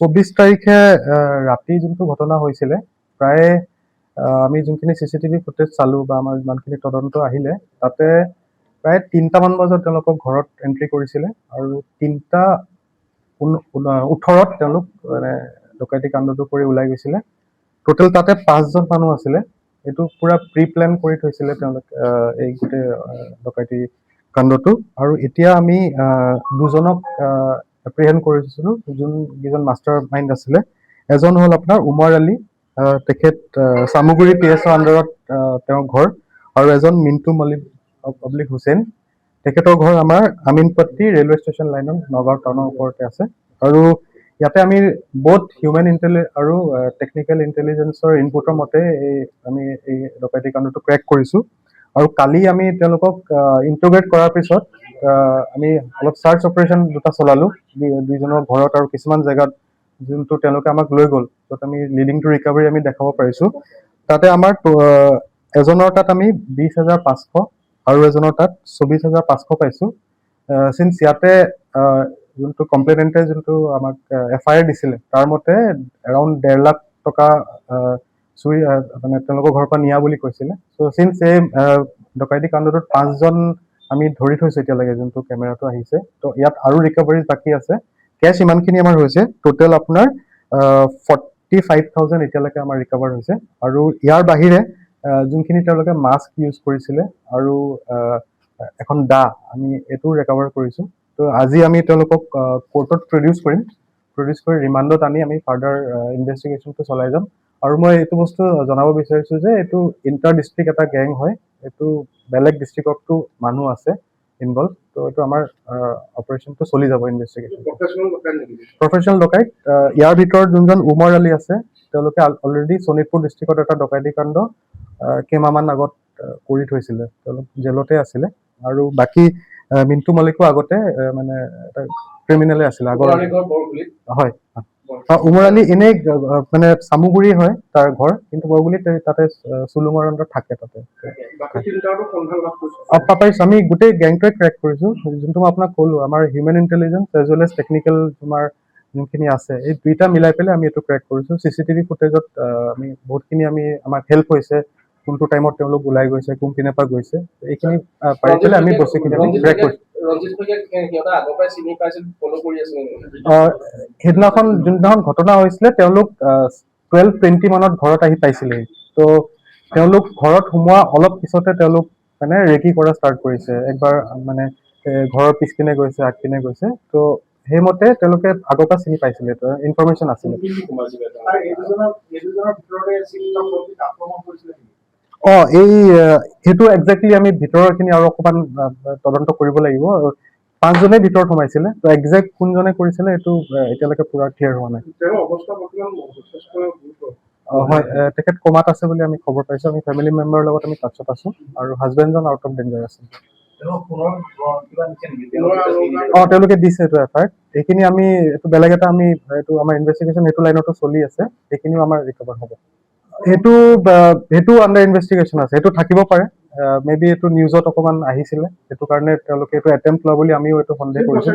24 তাৰিখে ৰাতি যোনটো ঘটনা হৈছিলে প্ৰায় আমি যোনখিনি চিচিটিভি ফুটেজ চালো বা আমাৰ যিমানখিনি তদন্ত আহিলে তাতে প্ৰায় 3টামান বজাত তেওঁলোকক ঘৰত এন্ট্ৰি কৰিছিলে আৰু 3:18ত তেওঁলোক মানে ডকাইতি কাণ্ডটো কৰি ওলাই গৈছিলে। টোটেল তাতে 5জন মানুহ আছিলে। এইটো পুৰা প্ৰি প্লেন কৰি থৈছিলে তেওঁলোক এই গোটেই ডকাইতি কাণ্ডটো। আৰু এতিয়া আমি দুজনক এপ্ৰিহেণ্ড কৰিছিলো যোনকেইজন মাষ্টাৰ মাইণ্ড আছিলে। এজন হ'ল আপোনাৰ উমৰ আলী, তেখেত চামুগুৰি PSৰ আণ্ডাৰত তেওঁৰ ঘৰ, আৰু এজন মিণ্টু মল্লিক অব্লিক হুছেইন, তেখেতৰ ঘৰ আমাৰ আমিনপট্টি ৰেলৱে ষ্টেচন লাইনত নগাঁও টাউনৰ ওপৰতে আছে। আৰু ইয়াতে আমি বহুত হিউমেন আৰু টেকনিকেল ইণ্টেলিজেন্সৰ ইনপুটৰ মতে আমি এই ডকাইতি কাণ্ডটো ক্ৰেক কৰিছো। আৰু কালি আমি তেওঁলোকক ইণ্ট্ৰগেট কৰাৰ পিছত আমি অলপ চাৰ্চ অপাৰেশ্যন দুটা চলালো দুইজনৰ ঘৰত আৰু কিছুমান জেগাত যোনটো তেওঁলোকে আমাক লৈ গ'ল, য'ত আমি লিডিং টু ৰিকভাৰী আমি দেখাব পাৰিছো। তাতে আমাৰ এজনৰ তাত আমি 20,500 আৰু এজনৰ তাত 24,500 পাইছো। চিন্স ইয়াতে যোনটো কমপ্লেইনেণ্টে যোনটো আমাক FIR দিছিলে তাৰ মতে এৰাউণ্ড 1.5 লাখ টকা চুৰি মানে তেওঁলোকৰ ঘৰৰ পৰা নিয়া বুলি কৈছিলে। চ' চিন্স এই ডকাইতি কাণ্ডটোত 5জন আমি ধৰি থৈছো এতিয়ালৈকে যোনটো কেমেৰাটো আহিছে। তো ইয়াত আৰু ৰিকভাৰী বাকী আছে। কেছ ইমানখিনি আমাৰ হৈছে। টোটেল আপোনাৰ 45,000 এতিয়ালৈকে আমাৰ ৰিকভাৰ হৈছে। আৰু ইয়াৰ বাহিৰে যোনখিনি তেওঁলোকে মাস্ক ইউজ কৰিছিলে আৰু এখন দা আমি এইটো ৰিকভাৰ কৰিছো। তো আজি আমি তেওঁলোকক কোৰ্টত প্ৰডিউচ কৰি ৰিমাণ্ডত আনি আমি ফাৰ্ডাৰ ইনভেষ্টিগেশ্যনটো চলাই যাম। আৰু মই এইটো বস্তু জনাব বিচাৰিছো যে এইটো ইণ্টাৰ ডিষ্ট্ৰিক্ট এটা গেং হয়। এইটো বেলেগ ডিষ্ট্ৰিক্টতো মানুহ আছে ইনভলভ। তো এইটো আমাৰ অপাৰেশ্যনটো চলি যাব ইনভেষ্টিগেশ্যন। প্ৰফেচনেল ডকাইত ইয়াৰ ভিতৰত যোনজন উমৰ আলী আছে তেওঁলোকে অলৰেডি শোণিতপুৰ ডিষ্ট্ৰিক্টত এটা ডকাইতি কাণ্ড কেইমাহমান আগত কৰি থৈছিলে, তেওঁলোক জেলতে আছিলে। আৰু বাকী মিণ্টু মল্লিকো আগতে মানে এটা ক্ৰিমিনেলে আছিলে আগৰ। হয়, উমৰ আলী এনেই মানে চামুগুৰি হয় তাৰ ঘৰ, কিন্তু বৰগুলিত তাতে চুলুঙৰ আণ্ডাৰত থাকে তাতে। পাইছো, আমি গোটেই গেংটোৱে ক্ৰেক কৰিছো। যোনটো মই আপোনাক ক'লো আমাৰ human intelligence as well as technical তোমাৰ যোনখিনি আছে এই দুইটা মিলাই পেলাই আমি এইটো ক্ৰেক কৰিছো। চিচিটিভি ফুটেজত আমি বহুতখিনি আমাৰ হেল্প হৈছে, কোনটো টাইমত তেওঁলোক ওলাই গৈছে, কোনপিনে পৰা গৈছে, এইখিনি পাই পেলাই আমি বস্তুখিনি ক্ৰেক কৰিছো। সেইদিনাখন যোনদিনাখন ঘটনা হৈছিলে তেওঁলোক 12:20 মানত ঘৰত আহি পাইছিলে। তো তেওঁলোক ঘৰত সোমোৱা অলপ পিছতে তেওঁলোক মানে ৰেকি কৰা ষ্টাৰ্ট কৰিছে। একবাৰ মানে ঘৰৰ পিছপিনে গৈছে, আগপিনে গৈছে। তো সেইমতে তেওঁলোকে আগৰ পৰা চিনি পাইছিলে, ইনফৰমেশ্যন আছিলে। সেইটো একজেক্টলি আমি ভিতৰৰখিনি আৰু অকণমান তদন্ত কৰিব লাগিব। 5জনে ভিতৰত সোমাইছিলে। তো একজেক্ট কোনজনে কৰিছিলে এইটো এতিয়ালৈকে পুৰা ক্লিয়াৰ হোৱা নাই। হয়, তেখেত কমাত আছে বুলি আমি খবৰ পাইছো। আমি ফেমিলি মেম্বাৰৰ লগত আমি টাচত আছো, আৰু হাজবেণ্ডজন আউট অফ ডেঞ্জাৰ আছে। তেওঁলোকে দিছে এইটো FIR। এইখিনি আমি এইটো বেলেগ এটা আমি এইটো আমাৰ ইনভেষ্টিগেশ্যন সেইটো লাইনতো চলি আছে, সেইখিনিও আমাৰ ৰিকভাৰ হ'ব। সেইটো আণ্ডাৰ ইনভেষ্টিগেশ্যন আছে, সেইটো থাকিব পাৰে। মে বি এইটো নিউজত অকণমান আহিছিলে, সেইটো কাৰণে তেওঁলোকে এইটো এটেম্প্ট লোৱা বুলি আমিও এইটো সন্দেহ কৰিছো।